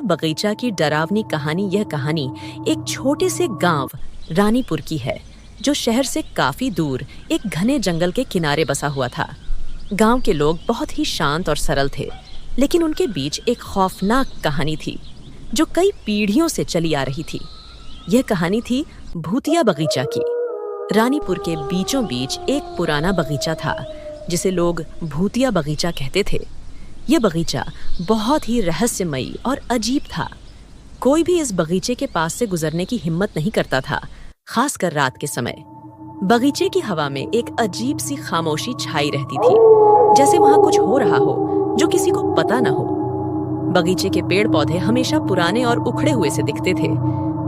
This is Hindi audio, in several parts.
बगीचा की डरावनी कहानी यह कहानी एक छोटे से गांव रानीपुर की है, जो शहर से काफी दूर एक घने जंगल के किनारे बसा हुआ था। गांव के लोग बहुत ही शांत और सरल थे, लेकिन उनके बीच एक खौफनाक कहानी थी जो कई पीढ़ियों से चली आ रही थी। यह कहानी थी भूतिया बगीचा की। रानीपुर के बीचों बीच एक पुराना बगीचा था जिसे लोग भूतिया बगीचा कहते थे। यह बगीचा बहुत ही रहस्यमयी और अजीब था। कोई भी इस बगीचे के पास से गुजरने की हिम्मत नहीं करता था, खासकर रात के समय। बगीचे की हवा में एक अजीब सी खामोशी छाई रहती थी, जैसे वहां कुछ हो रहा हो जो किसी को पता न हो। बगीचे के पेड़ पौधे हमेशा पुराने और उखड़े हुए से दिखते थे,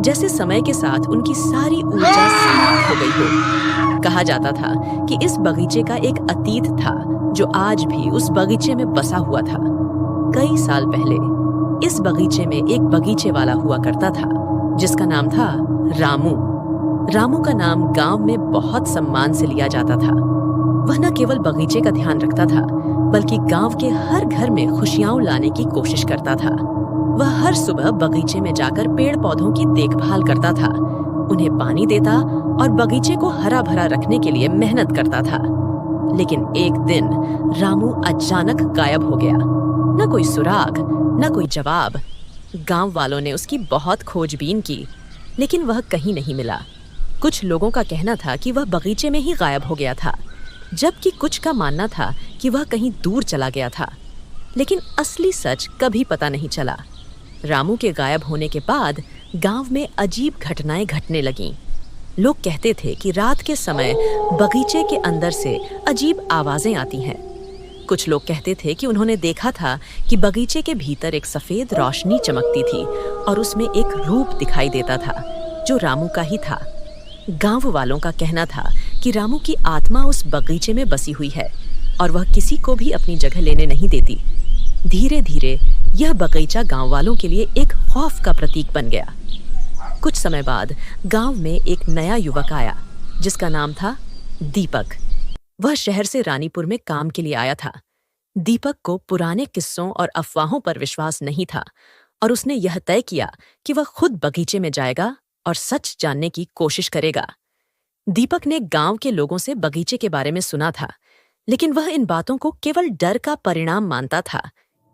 जैसे समय के साथ उनकी सारी ऊर्जा समाप्त हो गई हो। कहा जाता था कि इस बगीचे का एक अतीत था जो आज भी उस बगीचे में बसा हुआ था। कई साल पहले इस बगीचे में एक बगीचे वाला हुआ करता था जिसका नाम था रामू। रामू का नाम गांव में बहुत सम्मान से लिया जाता था। वह न केवल बगीचे का ध्यान रखता था, बल्कि गांव के हर घर में खुशियां लाने की कोशिश करता था। वह हर सुबह बगीचे में जाकर पेड़ पौधों की देखभाल करता था, उन्हें पानी देता और बगीचे को हरा भरा रखने के लिए मेहनत करता था। लेकिन एक दिन रामू अचानक गायब हो गया। न कोई सुराग, न कोई जवाब। गांव वालों ने उसकी बहुत खोजबीन की, लेकिन वह कहीं नहीं मिला। कुछ लोगों का कहना था कि वह बगीचे में ही गायब हो गया था, जबकि कुछ का मानना था कि वह कहीं दूर चला गया था। लेकिन असली सच कभी पता नहीं चला। रामू के गायब होने के बाद गांव में अजीब घटनाएं घटने लगीं। लोग कहते थे कि रात के समय बगीचे के अंदर से अजीब आवाजें आती हैं। कुछ लोग कहते थे कि उन्होंने देखा था कि बगीचे के भीतर एक सफेद रोशनी चमकती थी और उसमें एक रूप दिखाई देता था जो रामू का ही था। गांव वालों का कहना था कि रामू की आत्मा उस बगीचे में बसी हुई है और वह किसी को भी अपनी जगह लेने नहीं देती। धीरे धीरे यह बगीचा गांव वालों के लिए एक खौफ का प्रतीक बन गया। कुछ समय बाद गांव में एक नया युवक आया जिसका नाम था दीपक। वह शहर से रानीपुर में काम के लिए आया था। दीपक को पुराने किस्सों और अफवाहों पर विश्वास नहीं था और उसने यह तय किया कि वह खुद बगीचे में जाएगा और सच जानने की कोशिश करेगा। दीपक ने गांव के लोगों से बगीचे के बारे में सुना था, लेकिन वह इन बातों को केवल डर का परिणाम मानता था।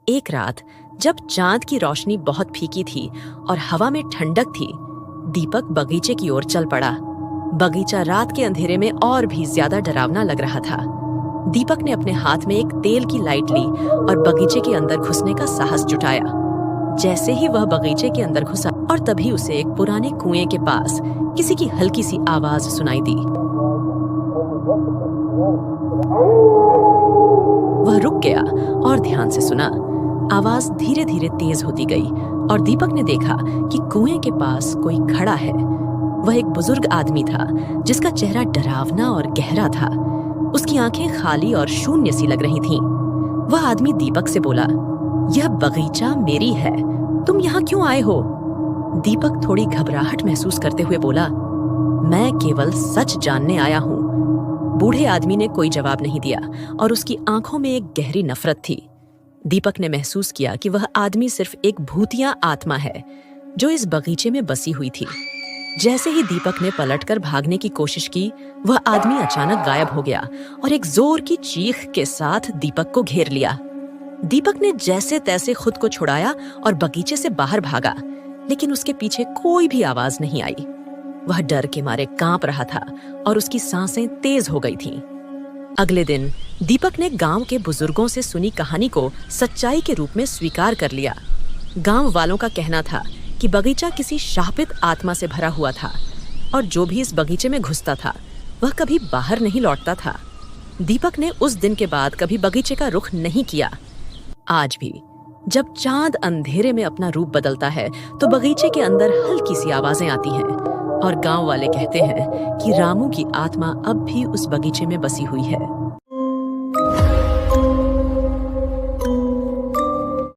एक रात जब चांद की रोशनी बहुत फीकी थी और हवा में ठंडक थी, दीपक बगीचे की ओर चल पड़ा। बगीचा रात के अंधेरे में और भी ज्यादा डरावना लग रहा था। दीपक ने अपने हाथ में एक तेल की लाइट ली और बगीचे के अंदर घुसने का साहस जुटाया। जैसे ही वह बगीचे के अंदर घुसा और तभी उसे एक पुराने कुएं के पास किसी की हल्की सी आवाज सुनाई दी। वह रुक गया और ध्यान से सुना। आवाज धीरे धीरे तेज होती गई और दीपक ने देखा कि कुएं के पास कोई खड़ा है। वह एक बुजुर्ग आदमी था जिसका चेहरा डरावना और गहरा था। उसकी आंखें खाली और शून्य सी लग रही थीं। वह आदमी दीपक से बोला, यह बगीचा मेरी है, तुम यहाँ क्यों आए हो? दीपक थोड़ी घबराहट महसूस करते हुए बोला, मैं केवल सच जानने आया हूँ। बूढ़े आदमी ने कोई जवाब नहीं दिया और उसकी आंखों में एक गहरी नफरत थी। दीपक ने महसूस किया कि वह आदमी सिर्फ एक भूतिया आत्मा है जो इस बगीचे में बसी हुई थी। जैसे ही दीपक ने पलटकर भागने की कोशिश की, वह आदमी अचानक गायब हो गया और एक जोर की चीख के साथ दीपक को घेर लिया। दीपक ने जैसे तैसे खुद को छुड़ाया और बगीचे से बाहर भागा, लेकिन उसके पीछे कोई भी आवाज नहीं आई। वह डर के मारे कांप रहा था और उसकी सांसें तेज हो गई थीं। अगले दिन दीपक ने गांव के बुजुर्गों से सुनी कहानी को सच्चाई के रूप में स्वीकार कर लिया। गांव वालों का कहना था कि बगीचा किसी शापित आत्मा से भरा हुआ था और जो भी इस बगीचे में घुसता था वह कभी बाहर नहीं लौटता था। दीपक ने उस दिन के बाद कभी बगीचे का रुख नहीं किया। आज भी जब चांद अंधेरे में अपना रूप बदलता है तो बगीचे के अंदर हल्की सी आवाजें आती हैं और गांव वाले कहते हैं कि रामू की आत्मा अब भी उस बगीचे में बसी हुई है।